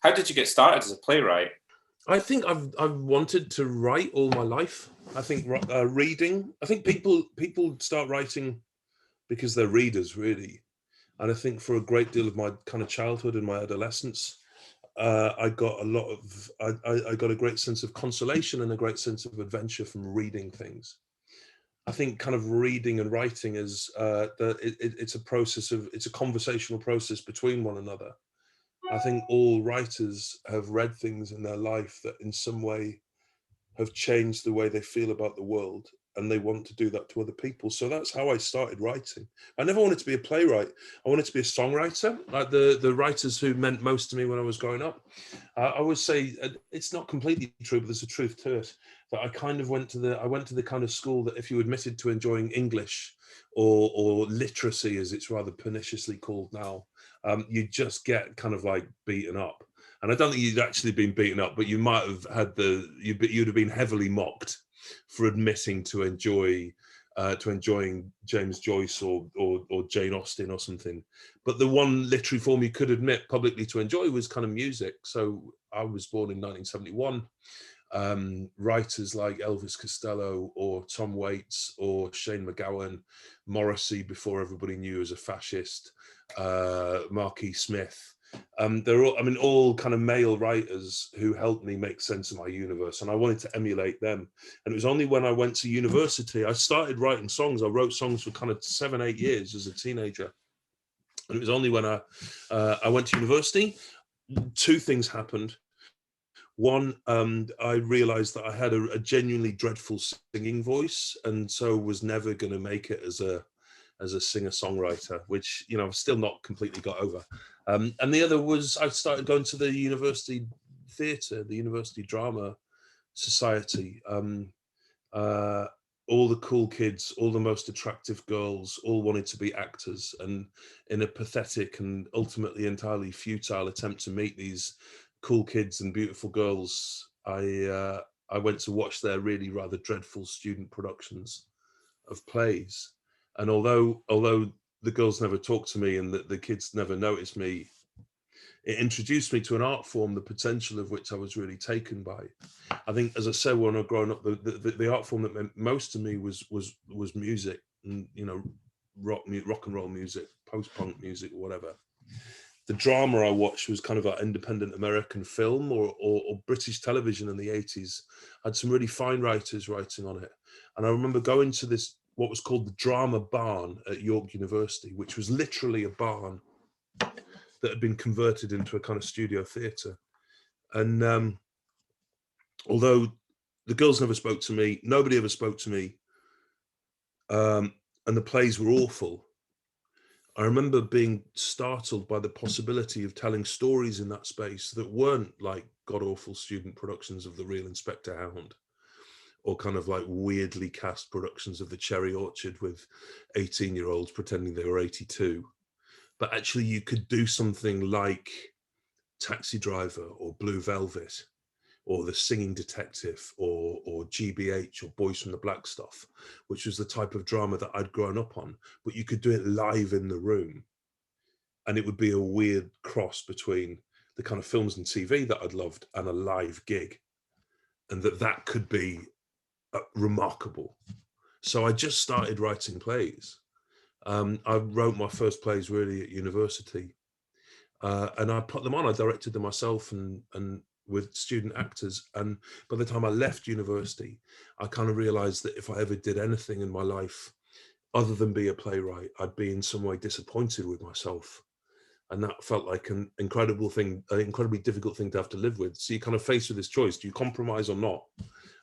How did you get started as a playwright? I think I've wanted to write all my life. I think reading. I think people start writing because they're readers, really. And I think for a great deal of my kind of childhood and my adolescence, I got I got a great sense of consolation and a great sense of adventure from reading things. I think kind of reading and writing is it's a process of, it's a conversational process between one another. I think all writers have read things in their life that in some way have changed the way they feel about the world, and they want to do that to other people. So that's how I started writing. I never wanted to be a playwright. I wanted to be a songwriter, like the writers who meant most to me when I was growing up. I would say it's not completely true, but there's a truth to it, that I kind of went to the kind of school that if you admitted to enjoying English or literacy, as it's rather perniciously called now, you just get kind of like beaten up. And I don't think you'd actually been beaten up, but you might have had you'd have been heavily mocked for admitting to enjoying James Joyce or Jane Austen or something. But the one literary form you could admit publicly to enjoy was kind of music. So I was born in 1971. Writers like Elvis Costello or Tom Waits or Shane MacGowan, Morrissey before everybody knew as a fascist, Marquis Smith. They're all, I mean, all kind of male writers who helped me make sense of my universe, and I wanted to emulate them. And it was only when I went to university, I started writing songs. I wrote songs for kind of 7-8 years as a teenager. And it was only when I went to university, two things happened. One, I realized that I had a genuinely dreadful singing voice, and so was never going to make it as a singer-songwriter, which, you know, I've still not completely got over. And the other was I started going to the university theatre, the University Drama Society. All the cool kids, all the most attractive girls, all wanted to be actors. And in a pathetic and ultimately entirely futile attempt to meet these cool kids and beautiful girls, I went to watch their really rather dreadful student productions of plays. And although the girls never talked to me and the kids never noticed me, it introduced me to an art form, the potential of which I was really taken by. I think, as I said, when I was growing up, the art form that meant most to me was music, and, you know, rock and roll music, post-punk music, or whatever. The drama I watched was kind of like independent American film or British television in the 80s. Had some really fine writers writing on it. And I remember going to this, what was called the Drama Barn at York University, which was literally a barn that had been converted into a kind of studio theatre. And although the girls never spoke to me, nobody ever spoke to me, and the plays were awful, I remember being startled by the possibility of telling stories in that space that weren't like god-awful student productions of The Real Inspector Hound, or kind of like weirdly cast productions of The Cherry Orchard with 18-year-olds pretending they were 82. But actually you could do something like Taxi Driver or Blue Velvet or The Singing Detective or GBH or Boys from the Black Stuff, which was the type of drama that I'd grown up on, but you could do it live in the room. And it would be a weird cross between the kind of films and TV that I'd loved and a live gig. And that could be remarkable. So I just started writing plays. I wrote my first plays really at university, and I put them on. I directed them myself and with student actors. And by the time I left university, I kind of realized that if I ever did anything in my life other than be a playwright, I'd be in some way disappointed with myself. And that felt like an incredibly difficult thing to have to live with. So you're kind of faced with this choice: do you compromise or not?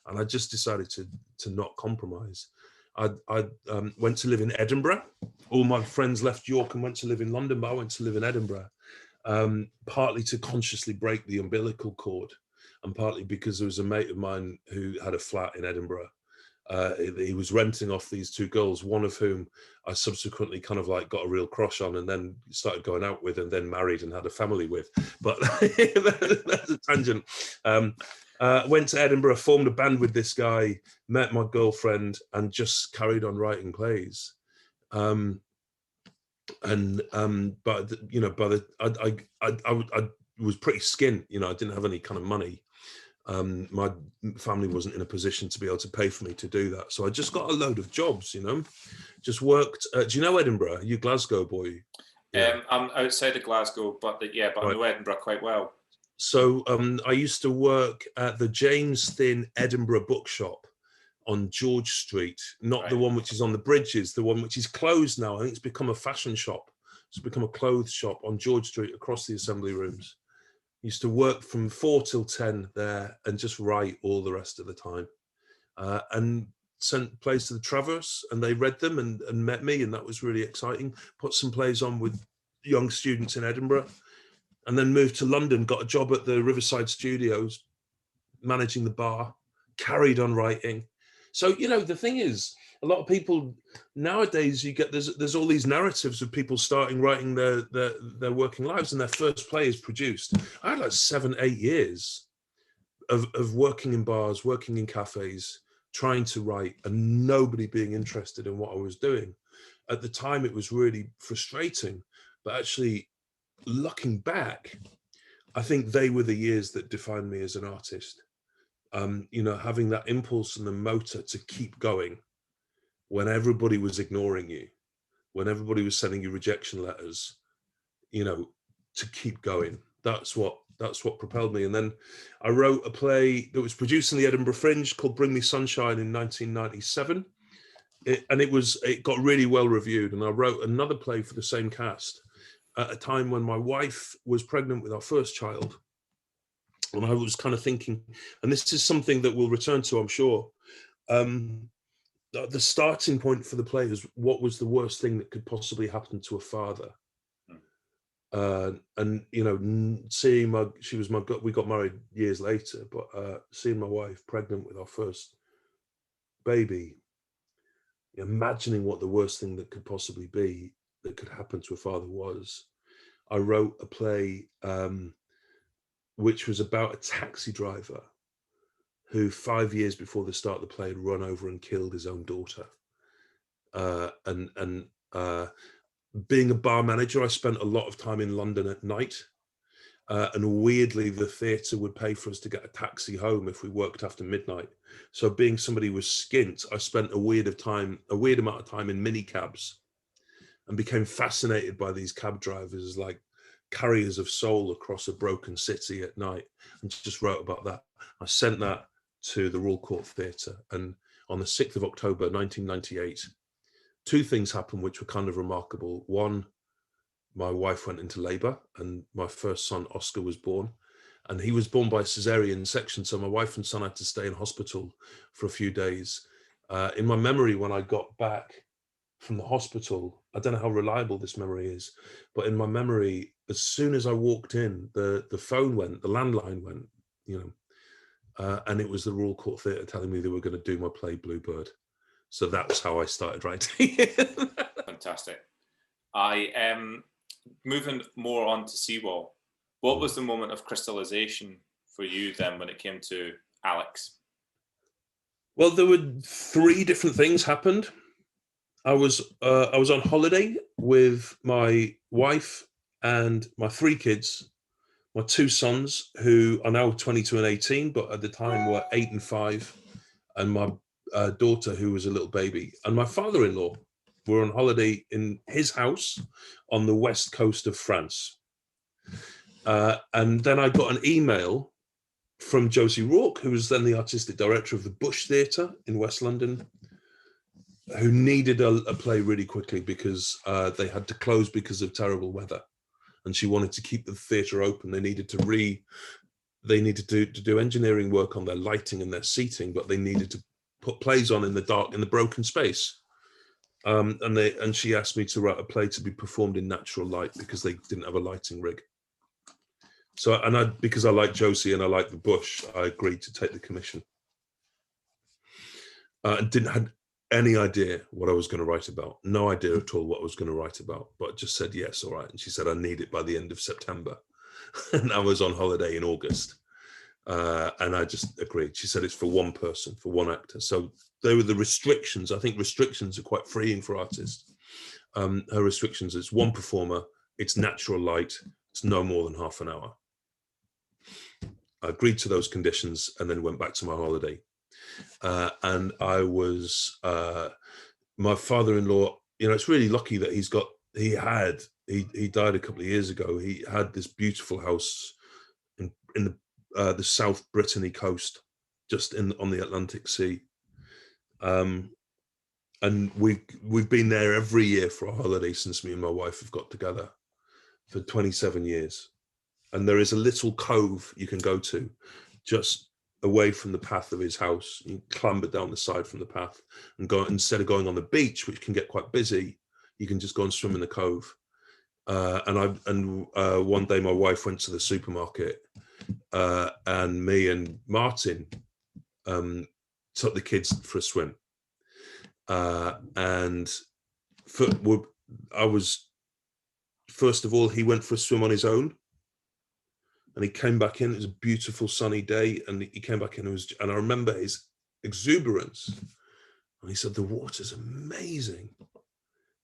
And I just decided to not compromise. I went to live in Edinburgh. All my friends left York and went to live in London, but I went to live in Edinburgh, partly to consciously break the umbilical cord, and partly because there was a mate of mine who had a flat in Edinburgh. He was renting off these two girls, one of whom I subsequently kind of like got a real crush on and then started going out with and then married and had a family with. But that's a tangent. Went to Edinburgh, formed a band with this guy, met my girlfriend, and just carried on writing plays. But you know, I was pretty skint. You know, I didn't have any kind of money. My family wasn't in a position to be able to pay for me to do that. So I just got a load of jobs, you know, just worked. Do you know Edinburgh? Are you Glasgow boy? Yeah. I'm outside of Glasgow, but I know Edinburgh quite well. So I used to work at the James Thin Edinburgh Bookshop on George Street, not the one which is on the bridges, the one which is closed now. I think it's become a fashion shop. It's become a clothes shop on George Street across the assembly rooms. Used to work from 4 till 10 there and just write all the rest of the time. And sent plays to the Travers, and they read them and met me, and that was really exciting. Put some plays on with young students in Edinburgh, and then moved to London, got a job at the Riverside Studios, managing the bar, carried on writing. So, you know, the thing is, a lot of people nowadays, you get there's all these narratives of people starting writing their working lives, and their first play is produced. I had like 7, 8 years of working in bars, working in cafes, trying to write, and nobody being interested in what I was doing. At the time, it was really frustrating, but actually, looking back, I think they were the years that defined me as an artist. You know, having that impulse and the motor to keep going when everybody was ignoring you, when everybody was sending you rejection letters, you know, to keep going. That's what propelled me. And then I wrote a play that was produced in the Edinburgh Fringe called Bring Me Sunshine in 1997. It got really well reviewed. And I wrote another play for the same cast at a time when my wife was pregnant with our first child. And I was kind of thinking, and this is something that we'll return to, I'm sure. The starting point for the play is what was the worst thing that could possibly happen to a father. And you know, seeing we got married years later, but seeing my wife pregnant with our first baby, imagining what the worst thing that could possibly be that could happen to a father was, I wrote a play which was about a taxi driver who 5 years before the start of the play had run over and killed his own daughter. Being a bar manager, I spent a lot of time in London at night. And weirdly, the theatre would pay for us to get a taxi home if we worked after midnight. So being somebody who was skint, I spent a weird amount of time in mini cabs, and became fascinated by these cab drivers as like carriers of soul across a broken city at night, and just wrote about that. I sent that to the Royal Court Theatre, and on the 6th of October 1998, 2 things happened which were kind of remarkable. One, my wife went into labour, and my first son, Oscar, was born. And he was born by cesarean section, so my wife and son had to stay in hospital for a few days. In my memory, when I got back from the hospital, I don't know how reliable this memory is, but in my memory, as soon as I walked in, the phone went, the landline went, you know, and it was the Royal Court Theatre telling me they were going to do my play Bluebird. So that was how I started writing. Fantastic. I am moving more on to Seawall. What was the moment of crystallization for you then when it came to Alex? Well, there were 3 different things happened. I was on holiday with my wife and my 3 kids, my 2 sons, who are now 22 and 18, but at the time were 8 and 5, and my daughter, who was a little baby, and my father-in-law. Were on holiday in his house on the west coast of France. And then I got an email from Josie Rourke, who was then the artistic director of the Bush Theatre in West London, who needed a play really quickly because they had to close because of terrible weather. And she wanted to keep the theatre open. They needed to do engineering work on their lighting and their seating, but they needed to put plays on in the dark, in the broken space. And she asked me to write a play to be performed in natural light because they didn't have a lighting rig. So, because I like Josie and I like the Bush, I agreed to take the commission. Didn't have any idea what I was going to write about. No idea at all what I was going to write about, but just said, yes, all right. And she said, I need it by the end of September. And I was on holiday in August. And I just agreed. She said it's for one person, for one actor. So there were the restrictions. I think restrictions are quite freeing for artists. Her restrictions is one performer, it's natural light, it's no more than half an hour. I agreed to those conditions and then went back to my holiday. And I was, my father-in-law, you know, it's really lucky that he died a couple of years ago. He had this beautiful house in the South Brittany coast, just on the Atlantic Sea. And we've been there every year for a holiday since me and my wife have got together for 27 years. And there is a little cove you can go to just away from the path of his house. You clamber down the side from the path and go, instead of going on the beach, which can get quite busy, you can just go and swim in the cove. And one day my wife went to the supermarket, and me and Martin took the kids for a swim. First of all, he went for a swim on his own. And he came back in, it was a beautiful sunny day, and he came back in, and I remember his exuberance. And he said, the water's amazing.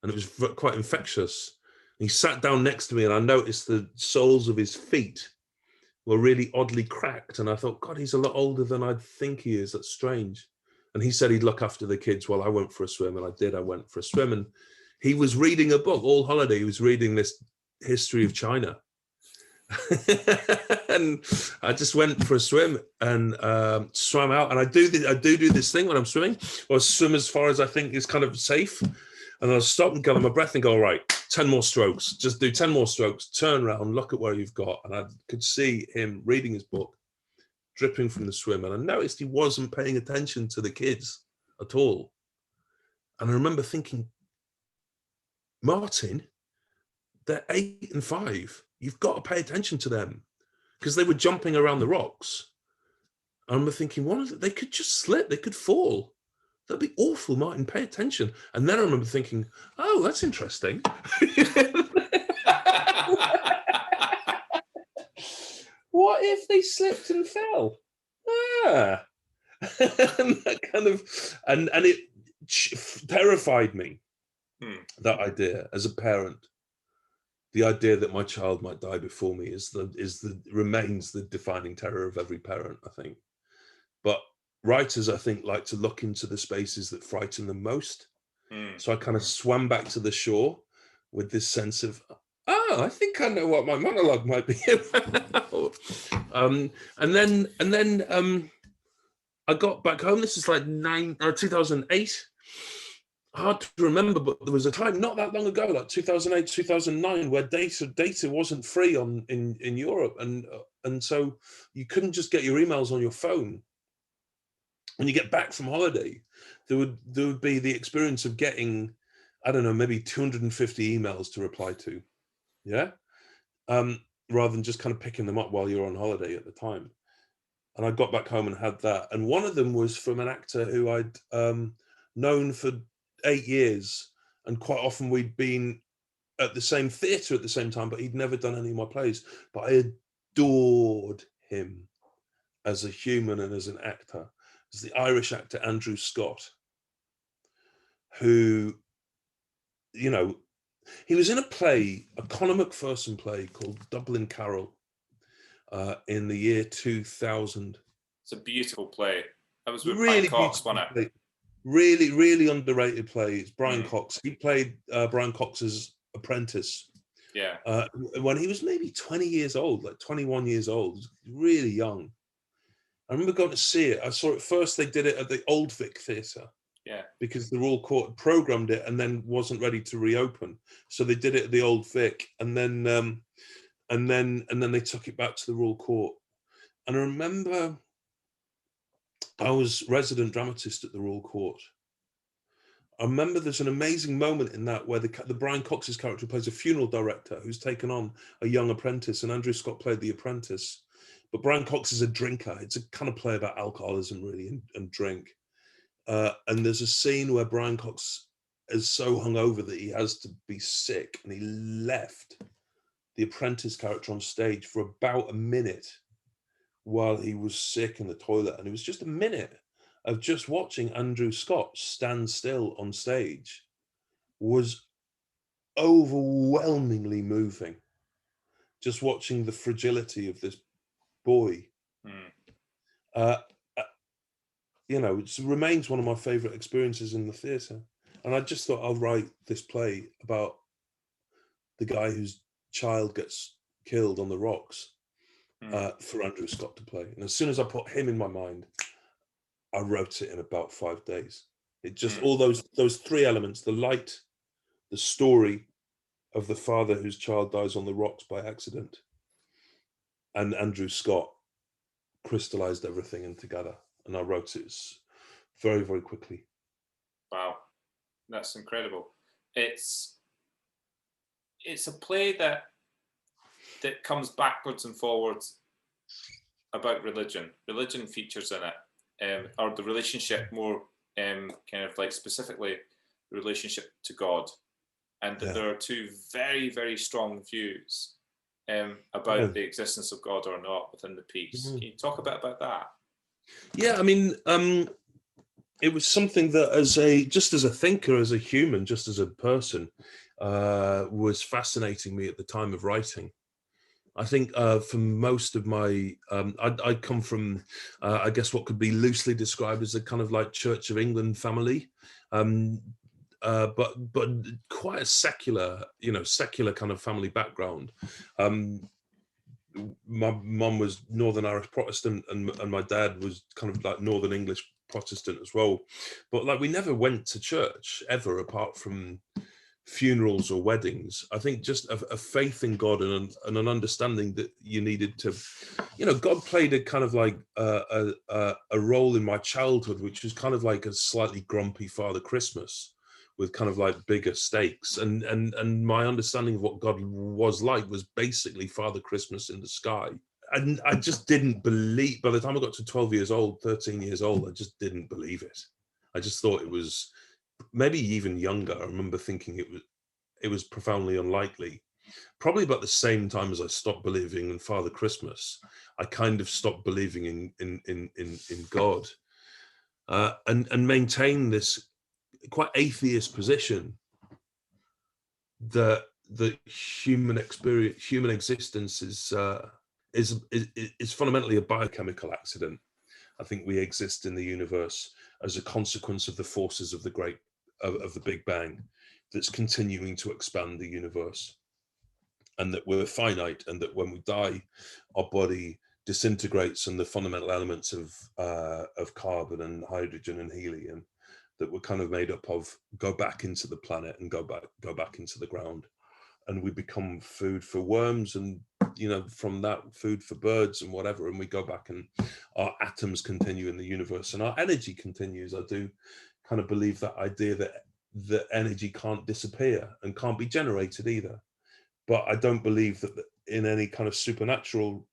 And it was quite infectious. And he sat down next to me, and I noticed the soles of his feet were really oddly cracked. And I thought, God, he's a lot older than I'd think he is. That's strange. And he said he'd look after the kids while I went for a swim. And I did. I went for a swim. And he was reading a book all holiday. He was reading this history of China. And I just went for a swim and swam out. And I do this thing when I'm swimming. I swim as far as I think is kind of safe. And I'll stop and gather my breath and go, all right, 10 more strokes. Just do 10 more strokes, turn around, look at where you've got. And I could see him reading his book, dripping from the swim. And I noticed he wasn't paying attention to the kids at all. And I remember thinking, Martin, they're 8 and 5. You've got to pay attention to them, because they were jumping around the rocks. I remember thinking, they could just slip, they could fall. That'd be awful, Martin, pay attention. And then I remember thinking, oh, that's interesting. What if they slipped and fell? And that kind of, and it terrified me, that idea as a parent. The idea that my child might die before me remains the defining terror of every parent, I think. But writers, I think, like to look into the spaces that frighten them most. So I kind of swam back to the shore with this sense of, I think I know what my monologue might be about. And then I got back home. This is like 2008. Hard to remember, but there was a time not that long ago, like 2008, 2009, where data wasn't free in Europe, and so you couldn't just get your emails on your phone. When you get back from holiday, there would be the experience of getting, I don't know, maybe 250 emails to reply to, rather than just kind of picking them up while you're on holiday at the time. And I got back home and had that, and one of them was from an actor who I'd known for 8 years, and quite often we'd been at the same theatre at the same time, but he'd never done any of my plays. But I adored him as a human and as an actor. It's the Irish actor Andrew Scott, who, you know, he was in a play, a Conor McPherson play called Dublin Carol, in the year 2000. It's a beautiful play. That was with Really Brian Cox, wasn't it? Really, really underrated play. It's Brian Cox. He played Brian Cox's apprentice. Yeah. When he was maybe 20 years old, like 21 years old, really young. I remember going to see it. I saw it first. They did it at the Old Vic Theatre. Yeah. Because the Royal Court programmed it and then wasn't ready to reopen, so they did it at the Old Vic, and then they took it back to the Royal Court. And I remember I was resident dramatist at the Royal Court. I remember there's an amazing moment in that where the Brian Cox's character plays a funeral director who's taken on a young apprentice, and Andrew Scott played the apprentice. But Brian Cox is a drinker. It's a kind of play about alcoholism, really, and drink. And there's a scene where Brian Cox is so hungover that he has to be sick, and he left the apprentice character on stage for about a minute while he was sick in the toilet. And it was just a minute of just watching Andrew Scott stand still on stage was overwhelmingly moving. Just watching the fragility of this boy. Mm. It remains one of my favorite experiences in the theatre. And I just thought I'll write this play about the guy whose child gets killed on the rocks for Andrew Scott to play. And as soon as I put him in my mind, I wrote it in about 5 days. It just, all those three elements, the light, the story of the father whose child dies on the rocks by accident, and Andrew Scott, crystallized everything in together. And I wrote it very, very quickly. Wow, that's incredible. It's a play that comes backwards and forwards about religion. Religion features in it, or the relationship more, kind of like specifically the relationship to God, and that there are two very, very strong views about the existence of God or not within the piece. Can you talk a bit about that? Yeah, I mean, it was something that just as a thinker, as a human, just as a person, was fascinating me at the time of writing. I think for most of my, I come from, I guess what could be loosely described as a kind of like Church of England family, but quite a secular kind of family background. My mum was Northern Irish Protestant, and my dad was kind of like Northern English Protestant as well. But like we never went to church ever, apart from funerals or weddings. I think just a faith in God and an understanding that you needed to, God played a kind of like a role in my childhood, which was kind of like a slightly grumpy Father Christmas with kind of like bigger stakes, and my understanding of what God was like was basically Father Christmas in the sky. And I just didn't believe, by the time I got to 12 years old, 13 years old, I just didn't believe it. I just thought it was, maybe even younger, I remember thinking it was profoundly unlikely. Probably about the same time as I stopped believing in Father Christmas, I kind of stopped believing in God, and maintain this quite atheist position that the human experience, human existence is fundamentally a biochemical accident. I think we exist in the universe as a consequence of the forces of the Big Bang that's continuing to expand the universe, and that we're finite, and that when we die, our body disintegrates, and the fundamental elements of carbon and hydrogen and helium that we're kind of made up of go back into the planet and go back into the ground, and we become food for worms, and from that food for birds and whatever, and we go back, and our atoms continue in the universe, and our energy continues. I do kind of believe that idea that the energy can't disappear and can't be generated either, but I don't believe that in any kind of supernatural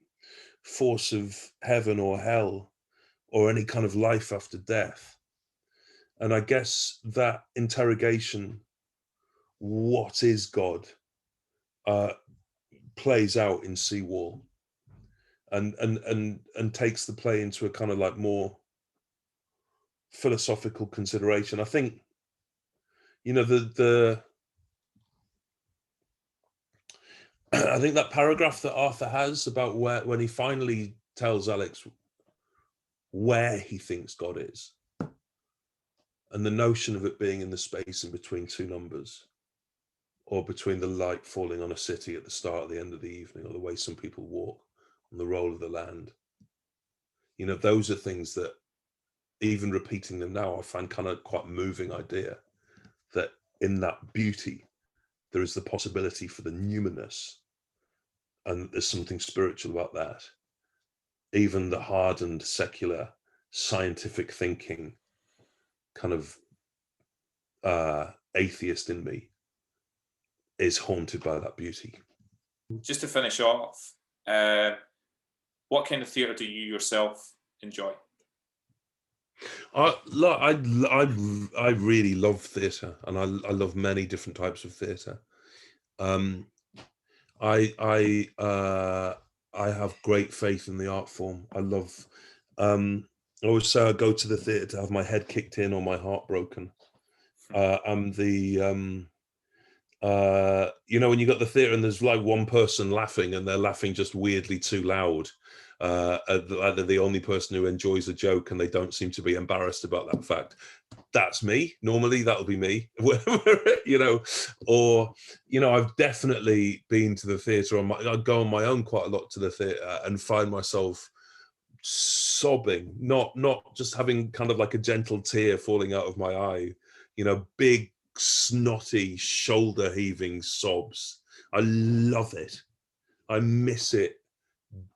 force of heaven or hell or any kind of life after death. And I guess that interrogation, what is God, plays out in Seawall, and takes the play into a kind of like more philosophical consideration. I think, I think that paragraph that Arthur has about when he finally tells Alex where he thinks God is, and the notion of it being in the space in between two numbers, or between the light falling on a city at the start or the end of the evening, or the way some people walk on the roll of the land. Those are things that, even repeating them now, I find kind of quite a moving idea, that in that beauty, there is the possibility for the numinous, and there's something spiritual about that. Even the hardened, secular, scientific thinking kind of atheist in me is haunted by that beauty. Just to finish off, what kind of theatre do you yourself enjoy? I really love theatre, and I love many different types of theatre. I have great faith in the art form. I love. I always say I go to the theatre to have my head kicked in or my heart broken. I'm the when you got the theatre and there's like one person laughing and they're laughing just weirdly too loud, Either the only person who enjoys a joke and they don't seem to be embarrassed about that fact. That's me. Normally that'll be me, you know, or, you know, I've definitely been to the theatre I go on my own quite a lot to the theatre and find myself sobbing, not just having kind of like a gentle tear falling out of my eye, you know, big, snotty, shoulder heaving sobs. I love it. I miss it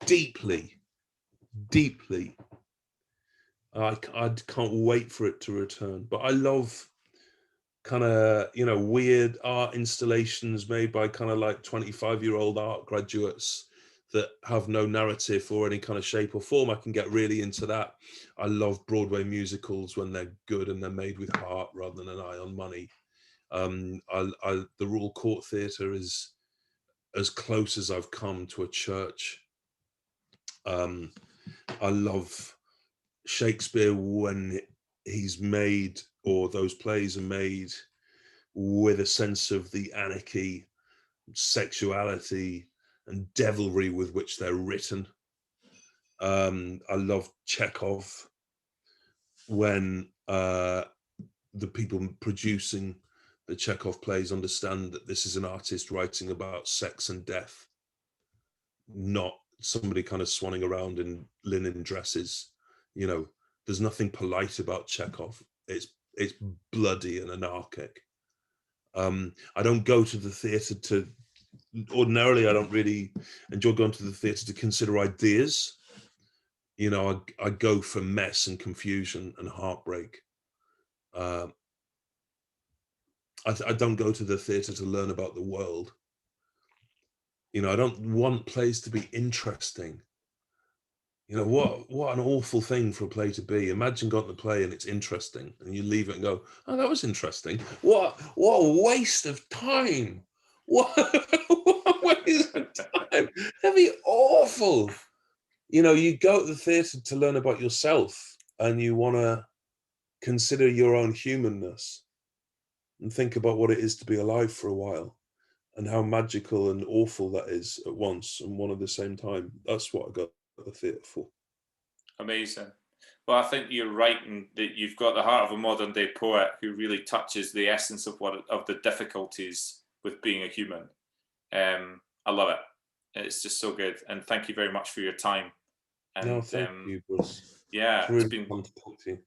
deeply, deeply. I can't wait for it to return. But I love kind of, you know, weird art installations made by kind of like 25-year-old art graduates that have no narrative or any kind of shape or form. I can get really into that. I love Broadway musicals when they're good and they're made with heart rather than an eye on money. The Royal Court Theatre is as close as I've come to a church. I love Shakespeare when he's made, or those plays are made with a sense of the anarchy, sexuality, and devilry with which they're written. I love Chekhov when the people producing the Chekhov plays understand that this is an artist writing about sex and death, not somebody kind of swanning around in linen dresses. You know, there's nothing polite about Chekhov. It's bloody and anarchic. I don't go to the theatre ordinarily, I don't really enjoy going to the theatre to consider ideas. You know, I go for mess and confusion and heartbreak. I don't go to the theatre to learn about the world. You know, I don't want plays to be interesting. You know, what an awful thing for a play to be. Imagine going to the play and it's interesting and you leave it and go, oh, that was interesting. What a waste of time. What a waste of time. That'd be awful. You know, you go to the theatre to learn about yourself and you want to consider your own humanness and think about what it is to be alive for a while and how magical and awful that is at once and one at the same time. That's what I go to the theatre for. Amazing. Well, I think you're right in that you've got the heart of a modern day poet who really touches the essence of the difficulties with being a human. I love it. It's just so good. And thank you very much for your time. And No, thank you, Bruce. yeah, It's really fun to talk to you.